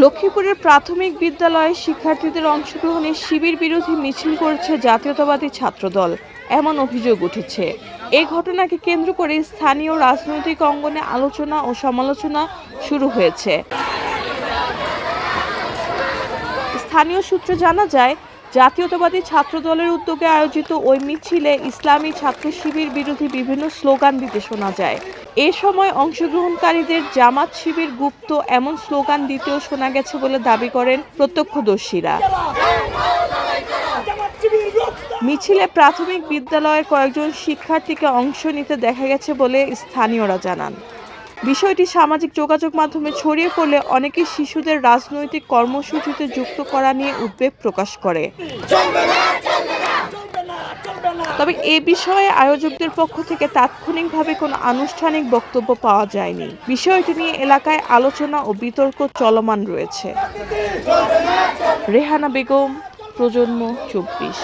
লক্ষ্মীপুরের প্রাথমিক বিদ্যালয়ে শিক্ষার্থীদের অংশগ্রহণে শিবির বিরোধী মিছিল করেছে জাতীয়তাবাদী ছাত্রদল, এমন অভিযোগ উঠেছে। এই ঘটনাকে কেন্দ্র করে স্থানীয় রাজনৈতিক অঙ্গনে আলোচনা ও সমালোচনা শুরু হয়েছে। স্থানীয় সূত্রে জানা যায়, জাতীয়তাবাদী ছাত্রদলের উদ্যোগে আয়োজিত ওই মিছিলে ইসলামী ছাত্র শিবির বিরোধী বিভিন্ন স্লোগান দিতে শোনা যায়। এ সময় অংশগ্রহণকারীদের জামাত শিবির গুপ্ত এমন স্লোগান দিতেও শোনা গেছে বলে দাবি করেন প্রত্যক্ষদর্শীরা। মিছিলে প্রাথমিক বিদ্যালয়ের কয়েকজন শিক্ষার্থীকে অংশ নিতে দেখা গেছে বলে স্থানীয়রা জানান। বিষয়টি সামাজিক যোগাযোগ মাধ্যমে ছড়িয়ে পড়লে অনেকে শিশুদের রাজনৈতিক কর্মসূচিতে যুক্ত করা নিয়ে উদ্বেগ প্রকাশ করে। তবে এ বিষয়ে আয়োজকদের পক্ষ থেকে তাৎক্ষণিকভাবে কোনো আনুষ্ঠানিক বক্তব্য পাওয়া যায়নি। বিষয়টি নিয়ে এলাকায় আলোচনা ও বিতর্ক চলমান রয়েছে। রেহানা বেগম, প্রজন্ম 24।